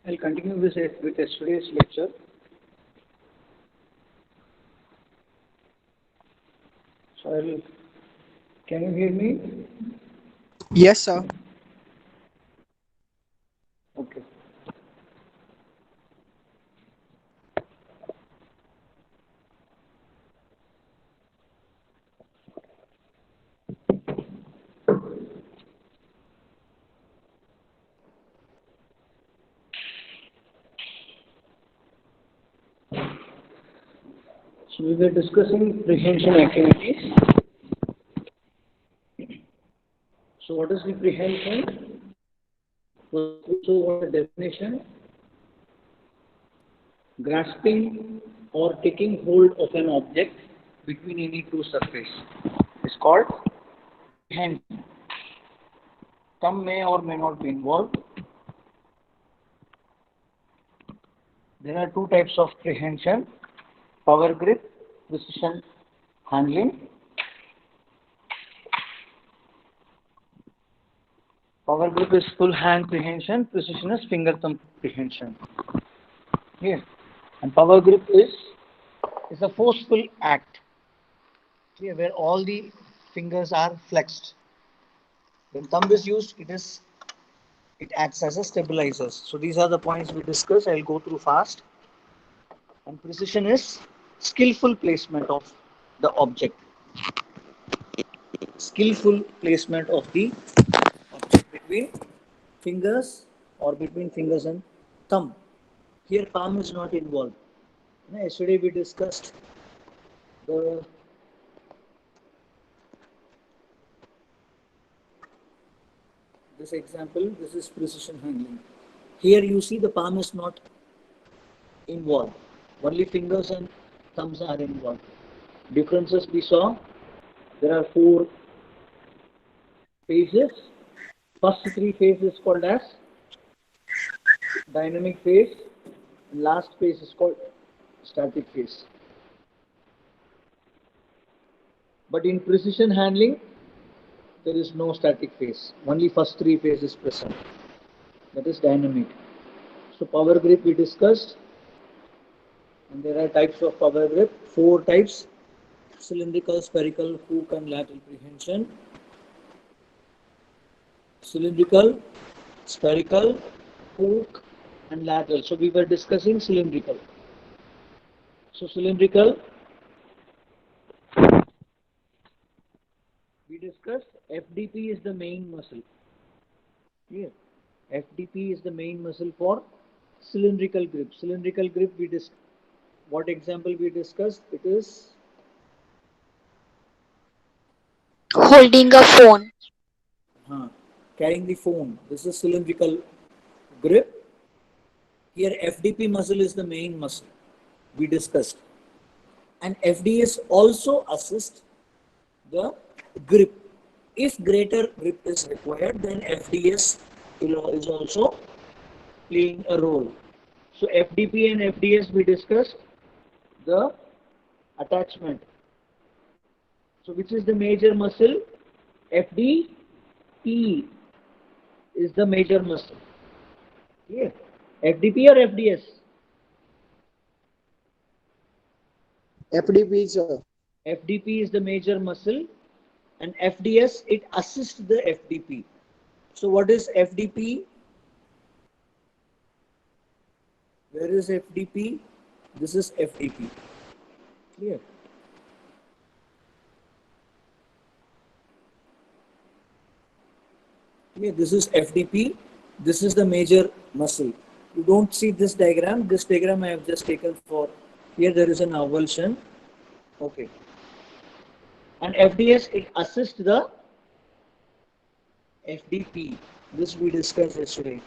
I'll continue with yesterday's lecture. So can you hear me? Yes, sir. Okay. So we were discussing prehension activities. So what is the prehension? So what is the definition? Grasping or taking hold of an object between any two surfaces is called prehension. Some may or may not be involved. There are two types of prehension: power grip, precision handling. Power grip is full hand prehension, precision is finger thumb prehension. Here, and power grip is a forceful act. Here, where all the fingers are flexed. When thumb is used, it acts as a stabilizer. So these are the points we discussed. I'll go through fast. And precision is skillful placement of the object. Skillful placement of the object between fingers or between fingers and thumb. Here palm is not involved. Yesterday we discussed the this example. This is precision handling. Here you see the palm is not involved. Only fingers and thumbs are involved. Differences we saw. There are four phases. First three phases called as dynamic phase, and last phase is called static phase. But in precision handling, there is no static phase. Only first three phases present. That is dynamic. So power grip we discussed, and there are types of power grip. Four types: cylindrical, spherical, hook, and lateral prehension. Cylindrical, spherical, hook, and lateral. So we were discussing cylindrical. So cylindrical, we discussed FDP is the main muscle. Here, FDP is the main muscle for cylindrical grip. Cylindrical grip, what example we discussed? It is Holding a phone. carrying the phone. This is cylindrical grip. Here FDP muscle is the main muscle we discussed. And FDS also assists the grip. If greater grip is required, then FDS is also playing a role. So FDP and FDS we discussed the attachment. So which is the major muscle? FDP is the major muscle. Clear? FDP or FDS? FDP, sir. FDP is the major muscle, and FDS it assists the FDP. So what is FDP? Where is FDP? This is FDP. Clear? Clear? This is FDP. This is the major muscle. You don't see this diagram. This diagram I have just taken for here. There is an avulsion. Okay. And FDS it assists the FDP. This we discussed yesterday.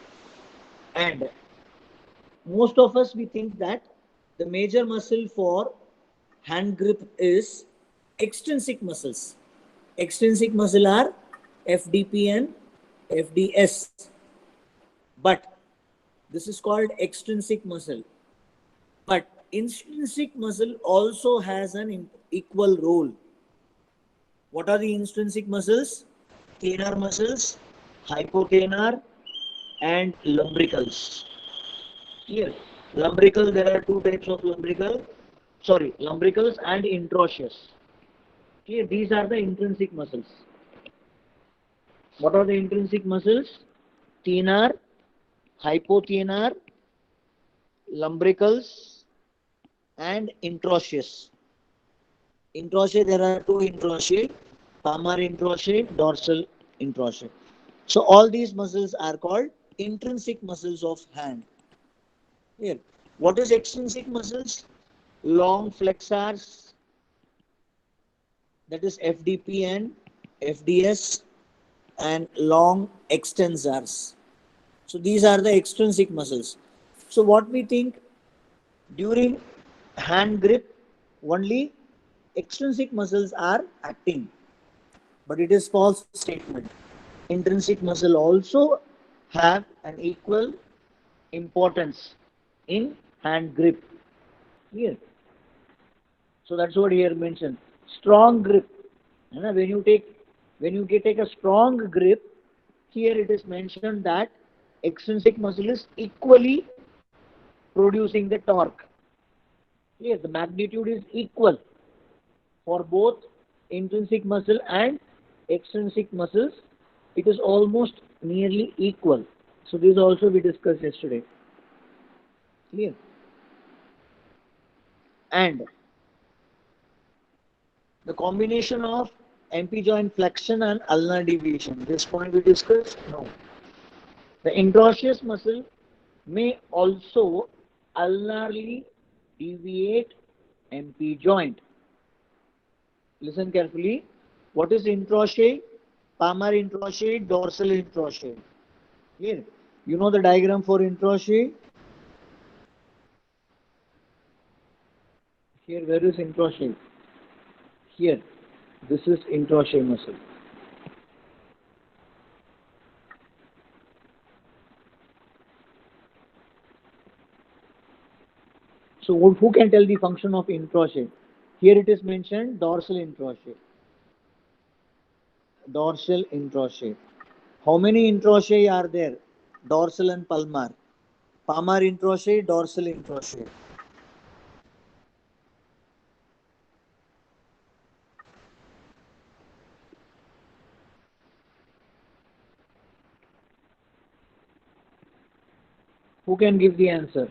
And most of us we think that the major muscle for hand grip is extrinsic muscles. Extrinsic muscle are FDP and FDS. But this is called extrinsic muscle. But intrinsic muscle also has an equal role. What are the intrinsic muscles? Thenar muscles, hypothenar, and lumbricals. Here, lumbrical, there are two types of lumbrical. Sorry, lumbricals and introitious. Here, these are the intrinsic muscles. What are the intrinsic muscles? Thenar, hypothenar, lumbricals, and introitious. Introitious, there are two introitious, palmar introitious, dorsal introitious. So all these muscles are called intrinsic muscles of hand. Here, what is extrinsic muscles? Long flexors, that is FDP and FDS, and long extensors. So these are the extrinsic muscles. So what we think, during hand grip, only extrinsic muscles are acting, but it is false statement. Intrinsic muscle also have an equal importance in hand grip. Here, so that's what here mentioned. Strong grip. When you take a strong grip, here it is mentioned that extrinsic muscle is equally producing the torque. Here, the magnitude is equal for both intrinsic muscle and extrinsic muscles. It is almost nearly equal. So this also we discussed yesterday. Clear? And the combination of MP joint flexion and ulnar deviation. This point we discussed? No. The introitious muscle may also ulnarly deviate MP joint. Listen carefully. What is introitious? Palmar introitious, dorsal introitious. Here, you know the diagram for introitious? Here, where is introitious? Here, this is introitious muscle. So who can tell the function of introitious? Here it is mentioned dorsal introitious. Dorsal introitious. How many introitious are there? Dorsal and palmar. Palmar introitious, dorsal introitious. Who can give the answer?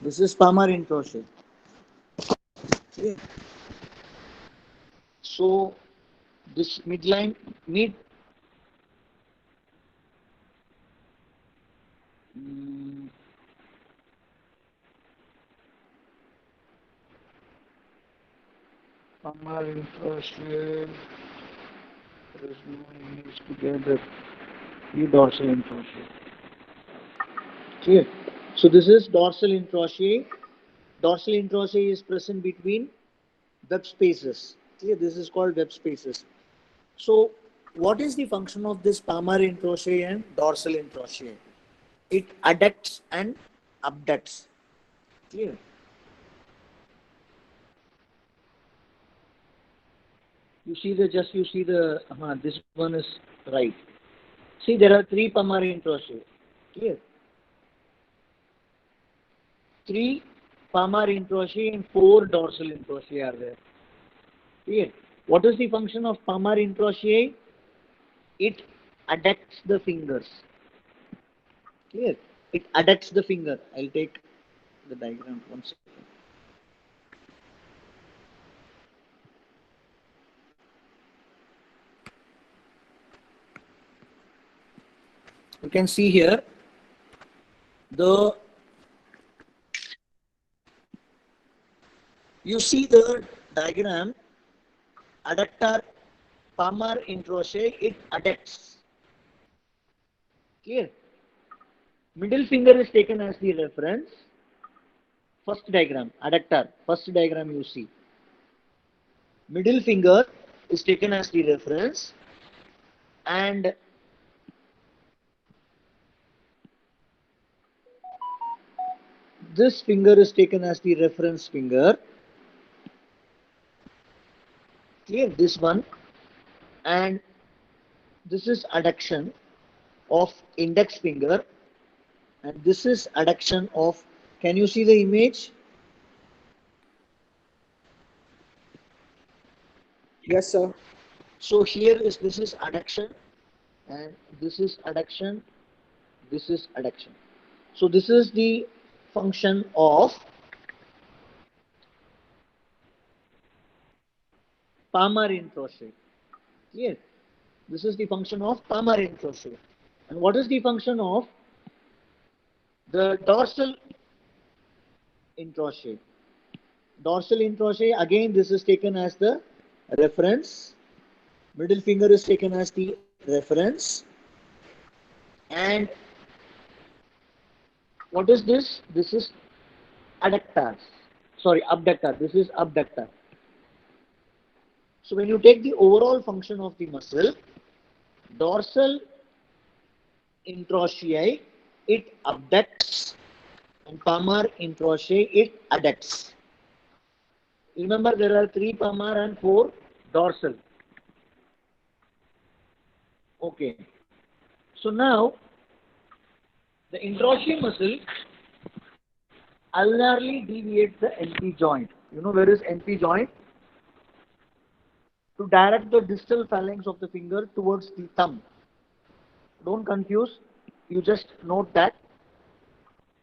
This is palmar introitious. Okay. So this midline mid palmar introitious. There is no image together. The dorsal introitious. Clear? So this is dorsal introitious. Dorsal introitious is present between web spaces. Clear? This is called web spaces. So what is the function of this palmar introitious and dorsal introitious? It adducts and abducts. Clear? You see this one is right. See, there are three palmar introitious. Clear? Three palmar introitious and four dorsal introitious are there. Clear? What is the function of palmar introitious? It adducts the fingers. Clear? It adducts the finger. I'll take the diagram 1 second. You can see here you see the diagram, adductor, palmar introitious, it adducts. Clear? Middle finger is taken as the reference. First diagram, adductor, first diagram you see. Middle finger is taken as the reference and this finger is taken as the reference finger. Clear? This one, and this is adduction of index finger, and this is adduction of, can you see the image? Yes, sir. So here is, this is adduction, and this is adduction, this is adduction. So this is the function of palmar incrochet. Clear? This is the function of palmar incrochet. And what is the function of the dorsal incrochet? Dorsal incrochet, again this is taken as the reference. Middle finger is taken as the reference. And what is this? This is adductor. Sorry, abductor. This is abductor. So when you take the overall function of the muscle, dorsal incrochet, it abducts, and palmar incrochet, it adducts. Remember, there are 3 palmar and 4 dorsal. Okay. So now, the incrochet muscle ulnarly deviates the NP joint. You know where is NP joint? To direct the distal phalanx of the finger towards the thumb. Don't confuse. You just note that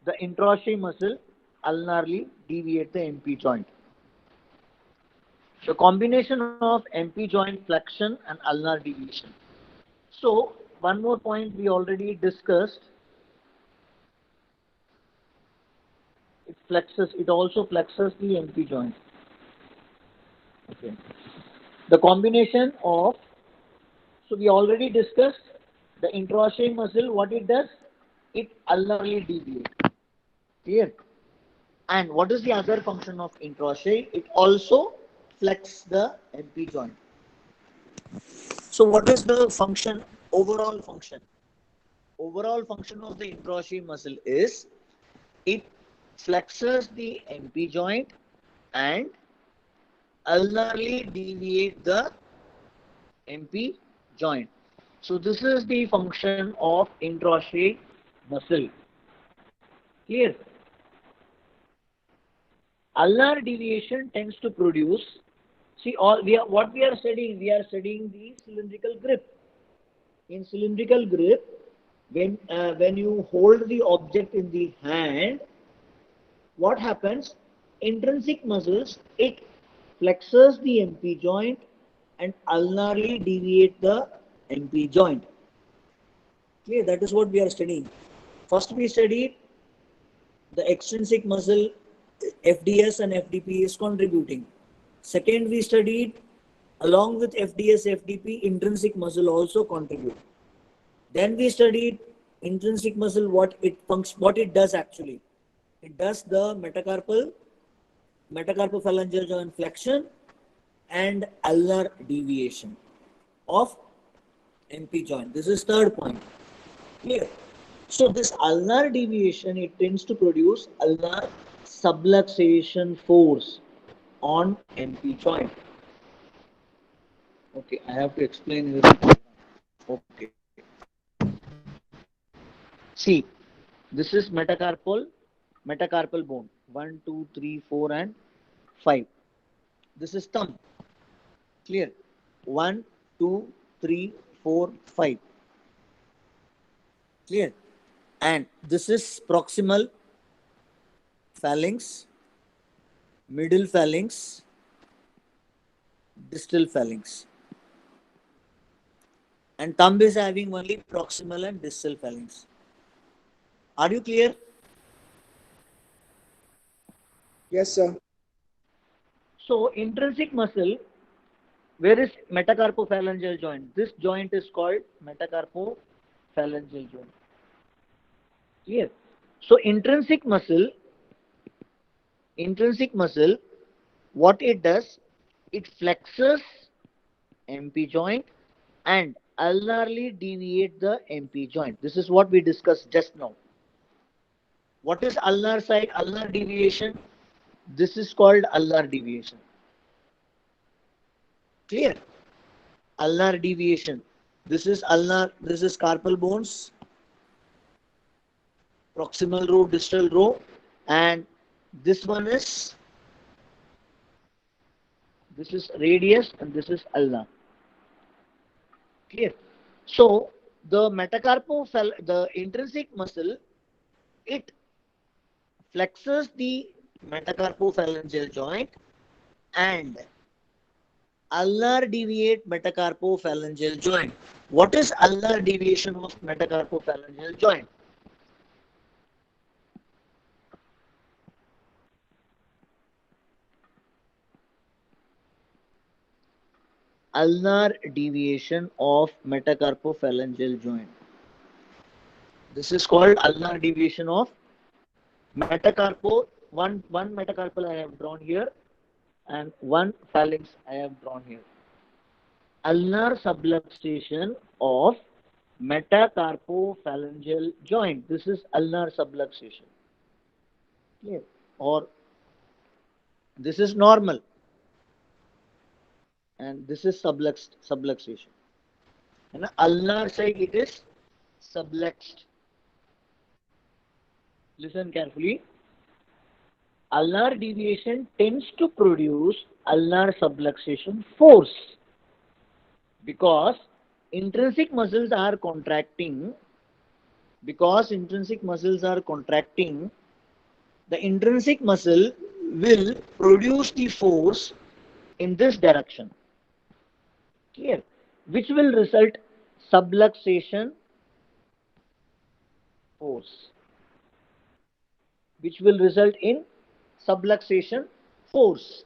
the incrochet muscle ulnarly deviates the NP joint. The combination of NP joint flexion and ulnar deviation. So, one more point we already discussed. It also flexes the NP joint. Okay. The combination of, so we already discussed the incrochet muscle, what it does? It ulnarly deviates. Clear? And what is the other function of incrochet? It also flexes the NP joint. So what is the function, overall function? Overall function of the incrochet muscle is it flexes the NP joint and ulnarly deviate the NP joint. So this is the function of incrochet muscle. Clear? Ulnar deviation tends to produce, see, what we are studying the cylindrical grip. In cylindrical grip, when you hold the object in the hand, what happens? Intrinsic muscles, it flexes the NP joint and ulnarly deviate the NP joint. Okay, that is what we are studying. First we studied the extrinsic muscle, FDS and FDP is contributing. Second, we studied along with FDS, FDP, intrinsic muscle also contribute. Then we studied intrinsic muscle, what it does actually. It does the metacarpophalangeal joint flexion and ulnar deviation of NP joint. This is third point. Clear? So this ulnar deviation, it tends to produce ulnar subluxation force on NP joint. Okay, I have to explain this. Okay. See, this is metacarpal bone. 1, 2, 3, 4 and 5. This is thumb. Clear? 1, 2, 3, 4, 5. Clear? And this is proximal phalanx, middle phalanx, distal phalanx. And thumb is having only proximal and distal phalanx. Are you clear? Yes, sir. So intrinsic muscle, where is metacarpophalangeal joint? This joint is called metacarpophalangeal joint. Clear? So intrinsic muscle, what it does, it flexes NP joint and ulnarly deviate the MP joint. This is what we discussed just now. What is ulnar side, ulnar deviation? This is called ulnar deviation. Clear? Ulnar deviation. This is ulnar, this is carpal bones, proximal row, distal row, and this one is, this is radius and this is ulnar. Clear? So the the intrinsic muscle, it flexes the metacarpophalangeal joint and ulnar deviate metacarpophalangeal joint. What is ulnar deviation of metacarpophalangeal joint? Ulnar deviation of metacarpophalangeal joint. This is called ulnar deviation of metacarpo. One metacarpal I have drawn here and one phalanx I have drawn here. Ulnar subluxation of metacarpophalangeal joint. This is ulnar subluxation. Clear? Or this is normal and this is subluxation. And ulnar side it is subluxed. Listen carefully. Ulnar deviation tends to produce ulnar subluxation force because intrinsic muscles are contracting. Because intrinsic muscles are contracting, the intrinsic muscle will produce the force in this direction. Clear? Which will result subluxation force. Which will result in subluxation force.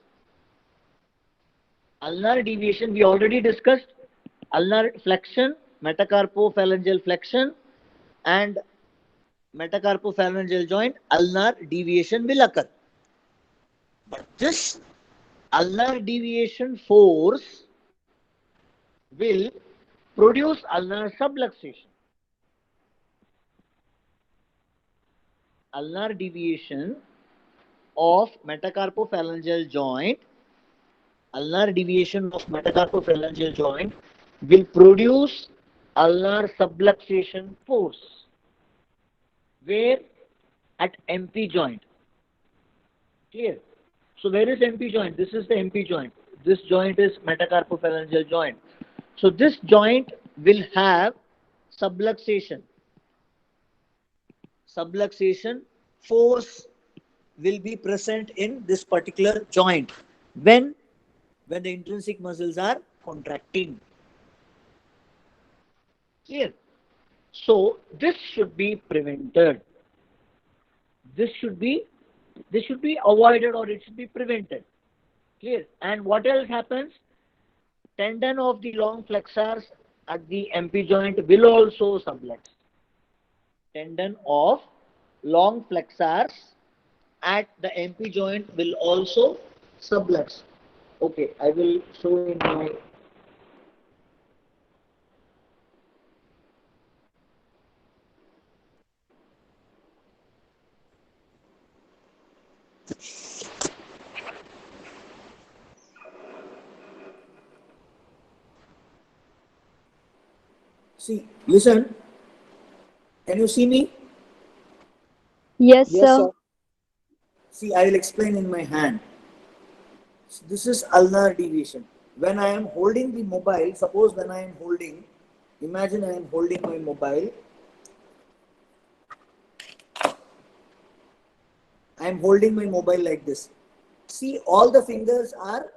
Ulnar deviation we already discussed. Ulnar flexion, metacarpophalangeal flexion and metacarpophalangeal joint, ulnar deviation will occur. But this ulnar deviation force will produce ulnar subluxation. Ulnar deviation of metacarpophalangeal joint, ulnar deviation of metacarpophalangeal joint will produce ulnar subluxation force. Where? At MP joint. Clear? So where is MP joint? This is the MP joint. This joint is metacarpophalangeal joint. So this joint will have subluxation. Subluxation force will be present in this particular joint when the intrinsic muscles are contracting. Clear? So this should be prevented. This should be avoided or it should be prevented. Clear? And what else happens? Tendon of the long flexors at the MP joint will also sublux. Tendon of long flexors at the MP joint will also sublux. Okay, I will show in my see, listen. Can you see me? Yes, Yes, sir. sir. See, I will explain in my hand. So this is ulnar deviation. When I am holding the mobile, suppose when I am holding, imagine I am holding my mobile. I am holding my mobile like this. See, all the fingers are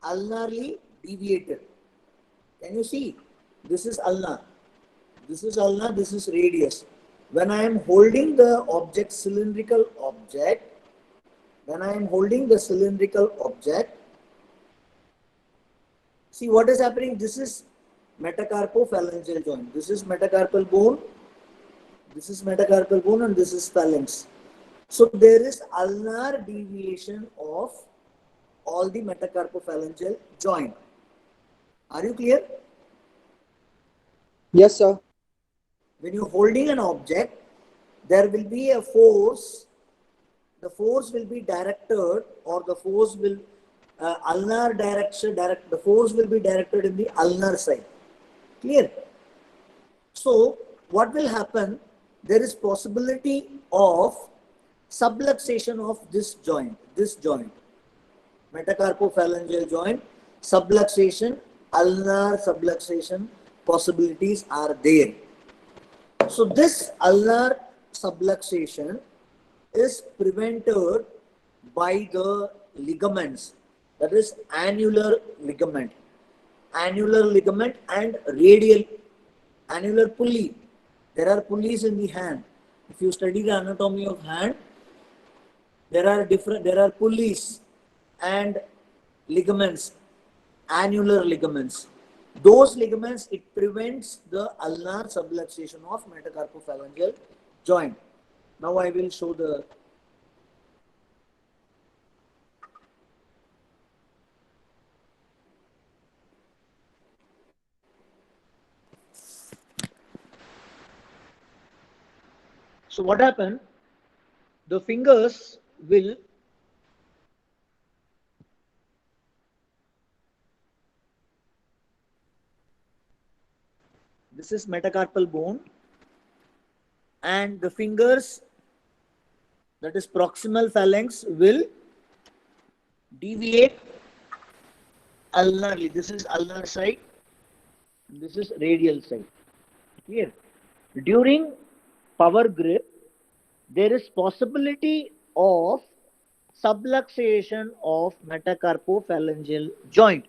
ulnarly deviated. Can you see? This is ulnar. This is ulnar, this is radius. When I am holding the object, cylindrical object, when I am holding the cylindrical object, see what is happening? This is metacarpophalangeal joint. This is metacarpal bone. This is metacarpal bone and this is phalanx. So there is ulnar deviation of all the metacarpophalangeal joint. Are you clear? Yes, sir. When you're holding an object, there will be a force. The force will be directed, or the force will ulnar direction. The force will be directed in the ulnar side. Clear? So what will happen? There is possibility of subluxation of this joint, metacarpophalangeal joint, subluxation, ulnar subluxation possibilities are there. So this ulnar subluxation is prevented by the ligaments, that is annular ligament and radial annular pulley. There are pulleys in the hand. If you study the anatomy of hand, there are pulleys and ligaments, annular ligaments. Those ligaments, it prevents the ulnar subluxation of metacarpophalangeal joint. Now I will show the so what happened? The fingers will this is metacarpal bone, and the fingers, that is proximal phalanx, will deviate ulnarly. This is ulnar side, this is radial side. Clear? During power grip, there is possibility of subluxation of metacarpophalangeal joint.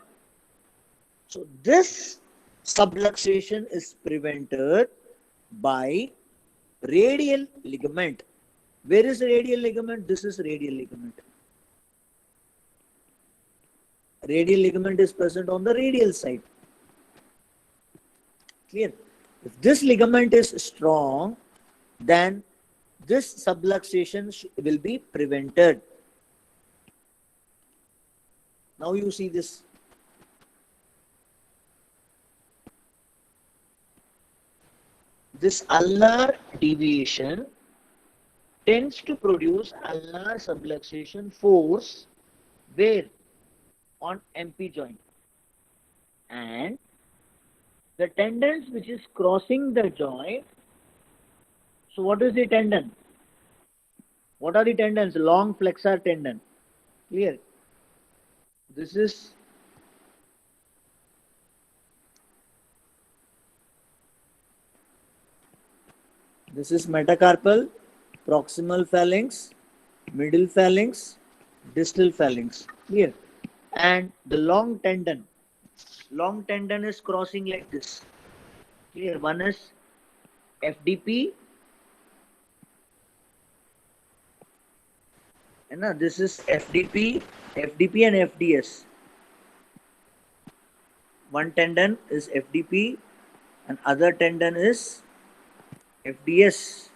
So this subluxation is prevented by radial ligament. Where is radial ligament? This is radial ligament. Radial ligament is present on the radial side. Clear? If this ligament is strong, then this subluxation will be prevented. Now you see this. This ulnar deviation tends to produce ulnar subluxation force where? On MP joint. And the tendons which is crossing the joint. So what is the tendon? What are the tendons? Long flexor tendon. Clear? This is metacarpal, proximal phalanx, middle phalanx, distal phalanx. Clear? And the long tendon is crossing like this. Clear? One is FDP, and this is FDP and FDS. One tendon is FDP and other tendon is FDS.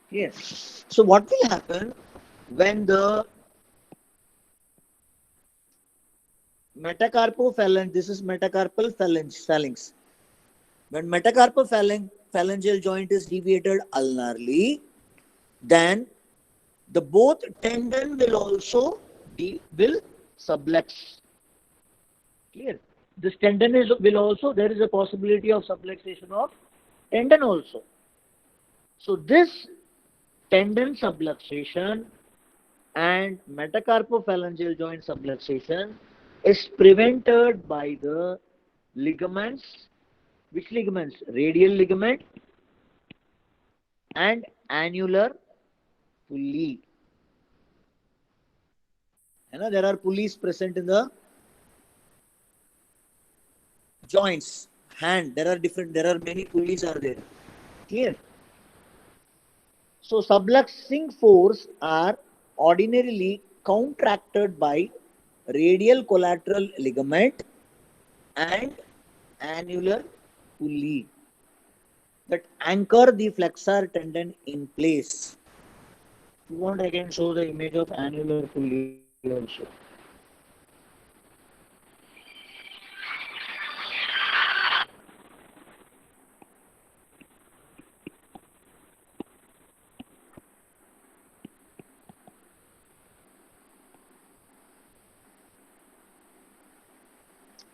Yes. So what will happen when the metacarpophalanx, this is metacarpal phalanx. When metacarpophalangeal joint is deviated ulnarly, then the both tendon will also will sublux. Clear? This tendon will also, there is a possibility of subluxation of tendon also. So this tendon subluxation and metacarpophalangeal joint subluxation is prevented by the ligaments. Which ligaments? Radial ligament and annular pulley. And there are pulleys present in the joints, hand. There are many pulleys are there. Clear? So subluxing force are ordinarily counteracted by radial collateral ligament and annular pulley that anchor the flexor tendon in place. If you want, I can show the image of annular pulley also.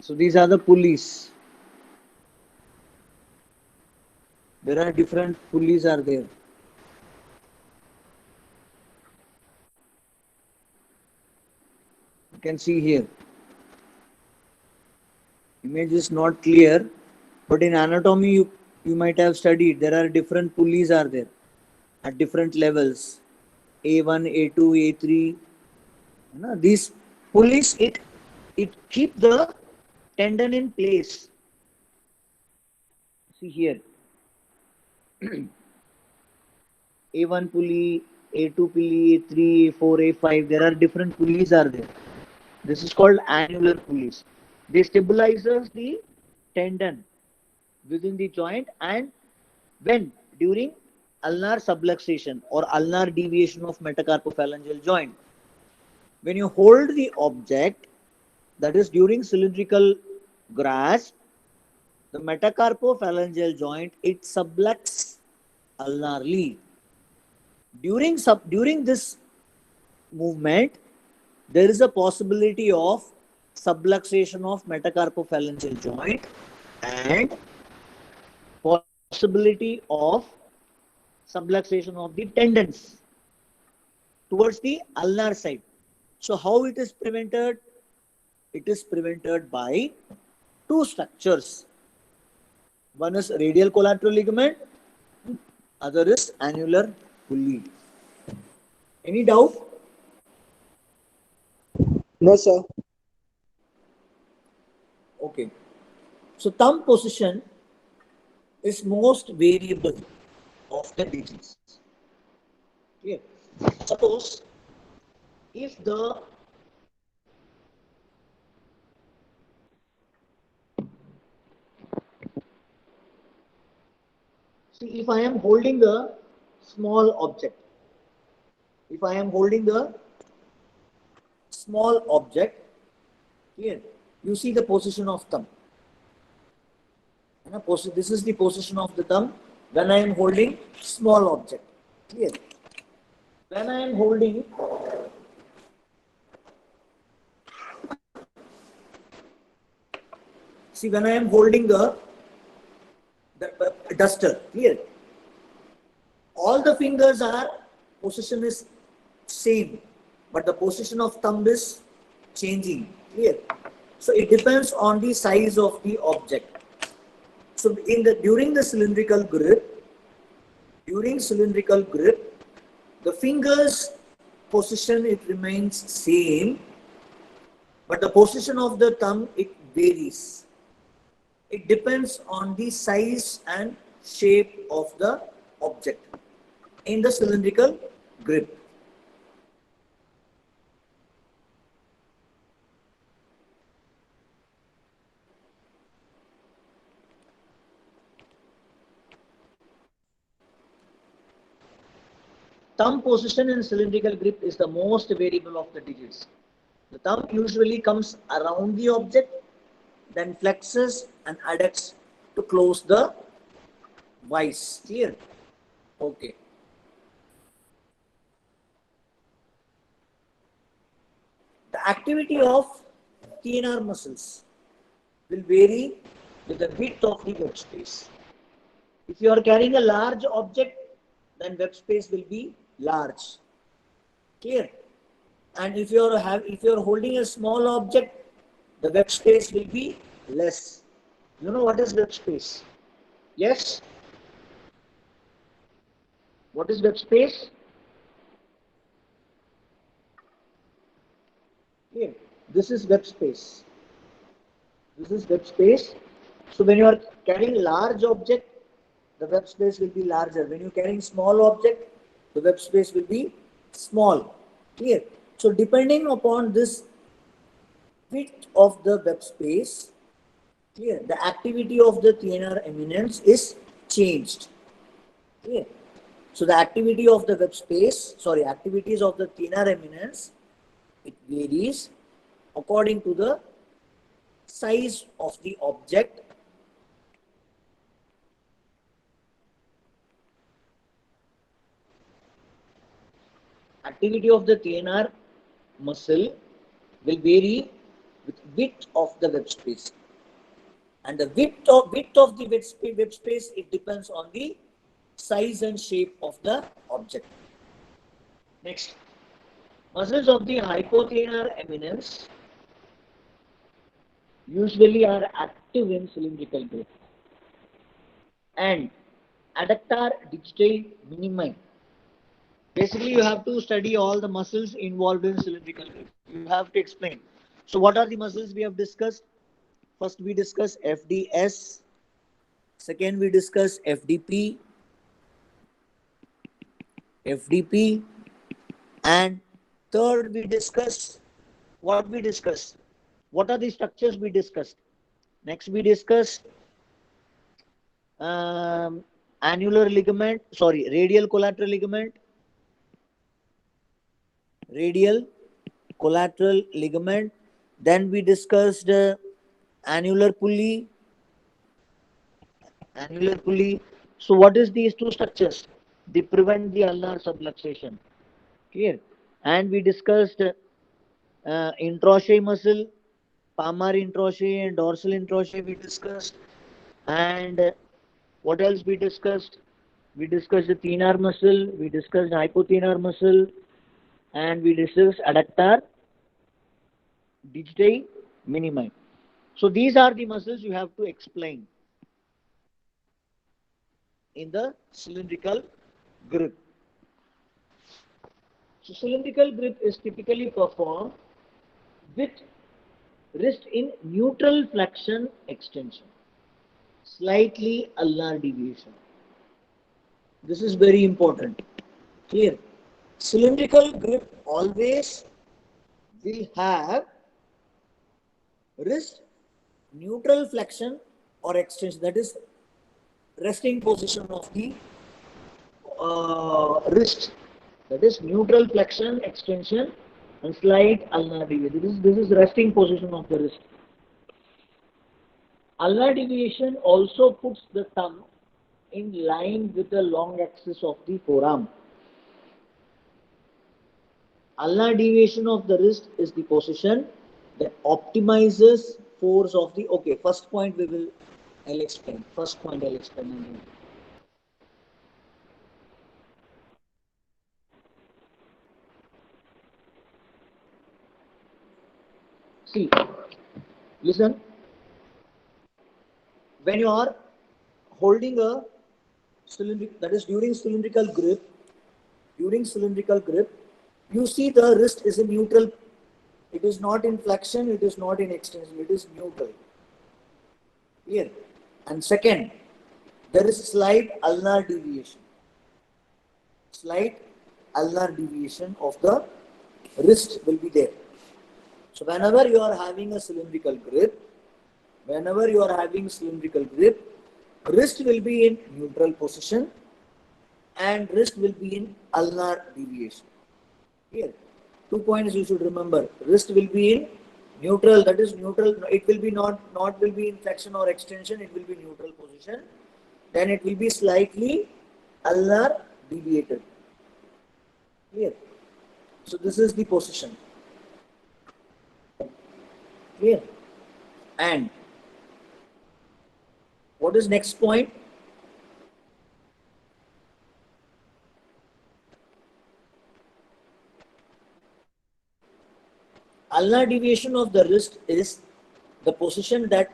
So these are the pulleys. There are different pulleys are there. You can see here. Image is not clear, but in anatomy you might have studied there are different pulleys are there at different levels. A1, A2, A3. These pulleys it keep the tendon in place. See here. A1 pulley, A2 pulley, A3, A4, A5. There are different pulleys are there. This is called annular pulleys. They stabilizes the tendon within the joint, and when during ulnar subluxation or ulnar deviation of metacarpophalangeal joint, when you hold the object, that is during cylindrical grasp, the metacarpophalangeal joint it subluxes ulnarly. During this movement, there is a possibility of subluxation of metacarpophalangeal joint and possibility of subluxation of the tendons towards the ulnar side. So how it is prevented? It is prevented by two structures. One is radial collateral ligament, other is annular pulley. Any doubt? No, sir. Okay. So thumb position is most variable of the digits. Okay. Suppose if the see if I am holding a small object, if I am holding a small object, here you see the position of thumb. This is the position of the thumb when I am holding small object. Clear? When I am holding when I am holding the duster, clear? All the fingers are position is same, but the position of thumb is changing. Clear? So it depends on the size of the object. So during cylindrical grip, the fingers position it remains same, but the position of the thumb it varies. It depends on the size and shape of the object in the cylindrical grip. Thumb position in cylindrical grip is the most variable of the digits. The thumb usually comes around the object, then flexes and adducts to close the vise. Clear? Okay. The activity of TNR muscles will vary with the width of the web space. If you are carrying a large object, then web space will be large. Clear? And if you are holding a small object, the web space will be less. You know what is web space? Yes? What is web space? Clear? This is web space. This is web space. So when you are carrying large object, the web space will be larger. When you are carrying small object, the web space will be small. Clear? So depending upon this width of the web space, clear, the activity of the TNR eminence is changed. Clear? So the activity of the activities of the TNR eminence, it varies according to the size of the object, activity of the TNR muscle will vary with width of the web space. And the width of the web space, it depends on the size and shape of the object. Next, muscles of the hypothenar eminence usually are active in cylindrical grip, and adductor digitae minimi. Basically, you have to study all the muscles involved in cylindrical grip. You have to explain. So, what are the muscles we have discussed? First, we discuss FDS. Second, we discuss FDP, and third, we discuss what we discussed. What are the structures we discussed? Next, we discuss annular ligament, sorry, radial collateral ligament, radial collateral ligament. Then we discussed annular pulley, annular pulley. So, what is these two structures? They prevent the ulnar subluxation. Clear? And we discussed introshei muscle, palmar introshei and dorsal introshei we discussed. And what else we discussed? We discussed the thenar muscle, we discussed hypothenar muscle, and we discussed adductor digitae minimi. So these are the muscles you have to explain in the cylindrical grip. So cylindrical grip is typically performed with wrist in neutral flexion extension, slightly ulnar deviation. This is very important. Clear? Cylindrical grip always will have wrist neutral flexion or extension, that is resting position of the wrist, that is neutral flexion extension and slight ulnar deviation. This is resting position of the wrist. Ulnar deviation also puts the thumb in line with the long axis of the forearm. Ulnar deviation of the wrist is the position that optimizes force of the, okay, first point I'll explain. First point I'll explain. See, listen. When you are holding a cylindrical, that is during cylindrical grip, you see the wrist is in neutral. It is not in flexion, it is not in extension, it is neutral. Clear? And second, there is slight ulnar deviation. Slight ulnar deviation of the wrist will be there. So whenever you are having a cylindrical grip, wrist will be in neutral position and wrist will be in ulnar deviation. Here, 2 points you should remember. Wrist will be in neutral, that is neutral. It will be not will be in flexion or extension. It will be neutral position. Then it will be slightly ulnar deviated. Clear? So this is the position. Clear? And what is next point? Ulnar deviation of the wrist is the position that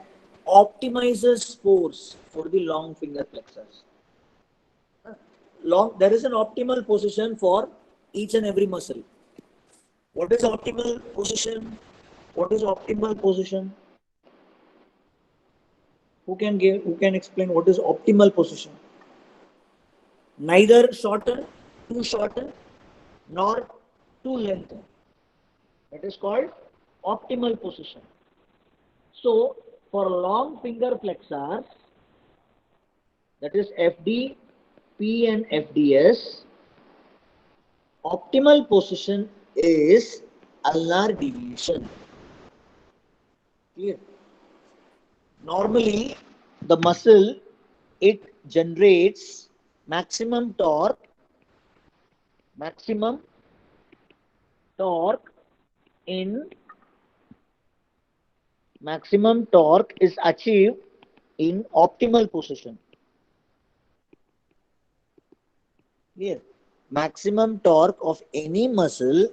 optimizes force for the long finger flexors. There is an optimal position for each and every muscle. What is optimal position? What is optimal position? Who can explain what is optimal position? Neither too shorten, nor too lengthen. That is called optimal position. So, for long finger flexors, that is FD, P and FDS, optimal position is ulnar deviation. Clear? Normally, the muscle, it generates maximum torque in maximum torque is achieved in optimal position. Clear? Maximum torque of any muscle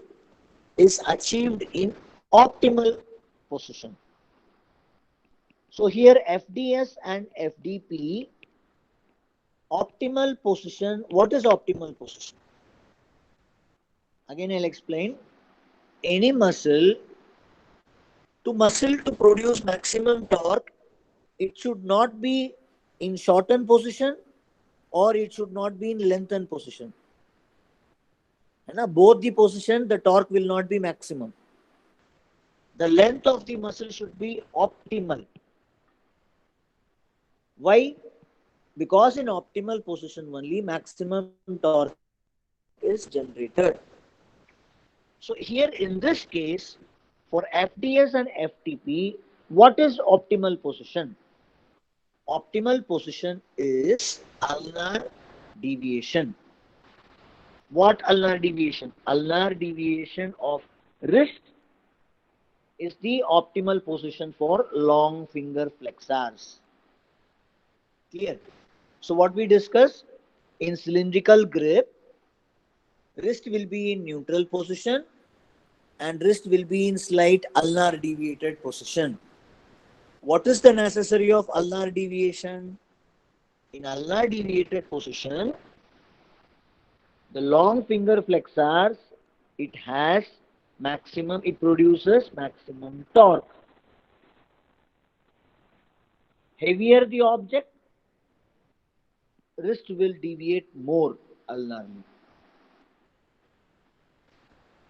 is achieved in optimal position. So here FDS and FDP, optimal position. What is optimal position? Again I'll explain. Any muscle to produce maximum torque, it should not be in shortened position or it should not be in lengthened position. Both the position, the torque will not be maximum. The length of the muscle should be optimal. Why? Because in optimal position only maximum torque is generated. So here in this case, for FDS and FTP, what is optimal position? Optimal position is ulnar deviation. What ulnar deviation? Ulnar deviation of wrist is the optimal position for long finger flexors. Clear? So what we discussed in cylindrical grip, wrist will be in neutral position and wrist will be in slight ulnar deviated position. What is the necessary of ulnar deviation? In ulnar deviated position, the long finger flexors, it produces maximum torque. Heavier the object, wrist will deviate more ulnarly.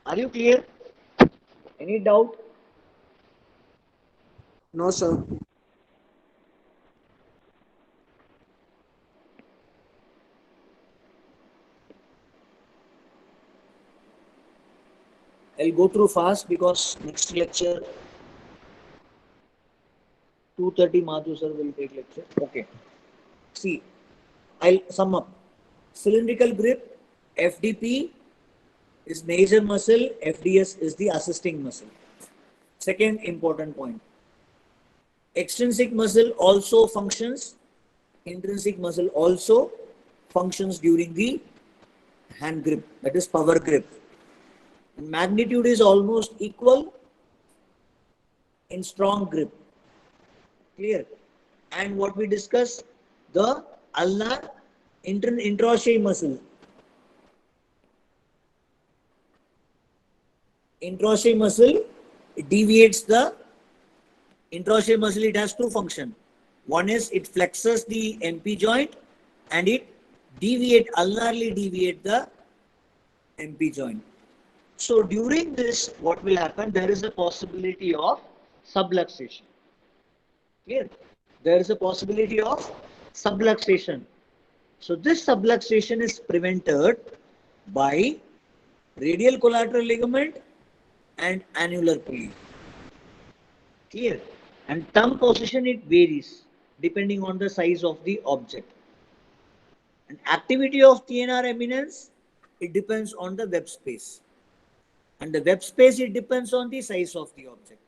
Are you clear? Any doubt? No, sir. I'll go through fast because next lecture 2:30 Madhu sir will take lecture. Okay. See, I'll sum up. Cylindrical grip, FDP is major muscle, FDS is the assisting muscle. Second important point. Extrinsic muscle also functions, intrinsic muscle also functions during the hand grip, that is power grip. Magnitude is almost equal in strong grip. Clear? And what we discussed, the ulnar interossei muscle. Interossei muscle, it deviates the interossei muscle, it has two functions. One is it flexes the MP joint and it ulnarly deviate the MP joint. So during this, what will happen? There is a possibility of subluxation. Clear? There is a possibility of subluxation. So this subluxation is prevented by radial collateral ligament and annular pulley. Clear? And thumb position, it varies depending on the size of the object. And activity of TNR eminence, it depends on the web space. And the web space, it depends on the size of the object.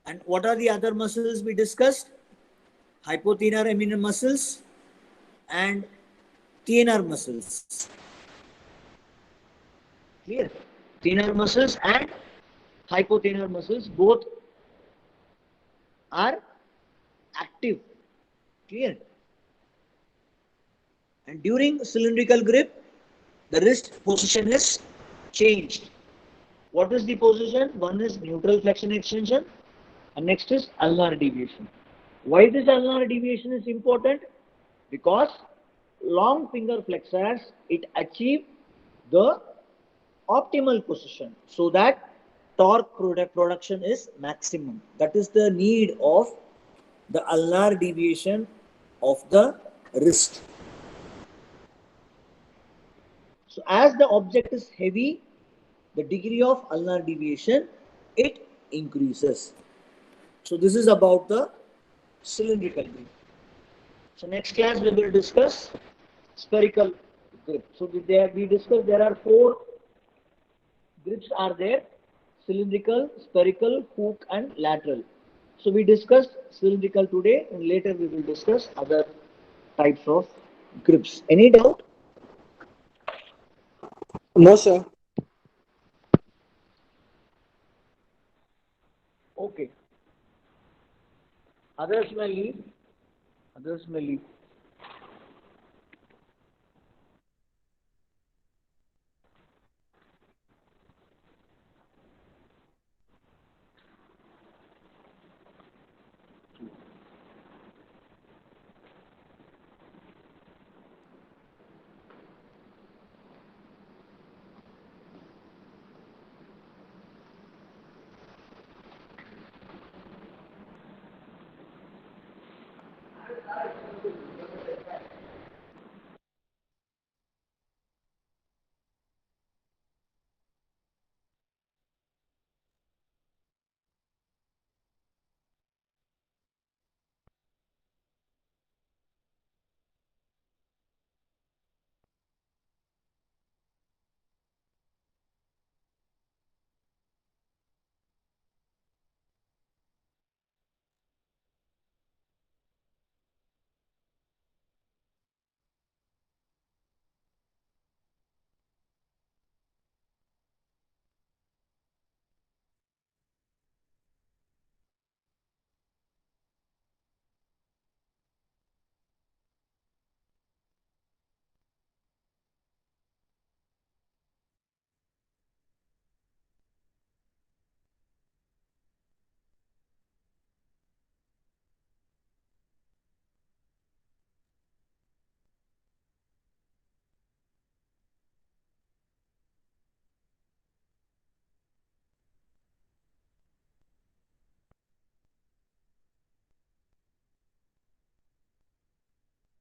And what are the other muscles we discussed? Hypothenar eminent muscles and TNR muscles. Clear? TNR muscles and hypothenar muscles both are active. Clear? And during cylindrical grip, the wrist position is changed. What is the position? One is neutral flexion extension and next is ulnar deviation. Why this ulnar deviation is important? Because long finger flexors, it achieve the optimal position so that torque production is maximum. That is the need of the ulnar deviation of the wrist. So as the object is heavy, the degree of ulnar deviation, it increases. So this is about the cylindrical grip. So next class we will discuss spherical grip. So we discussed there are 4 grips are there. cylindrical, spherical, hook, and lateral. So we discussed cylindrical today, and later we will discuss other types of grips. Any doubt? No, sir. Okay. Others may leave. Others may leave.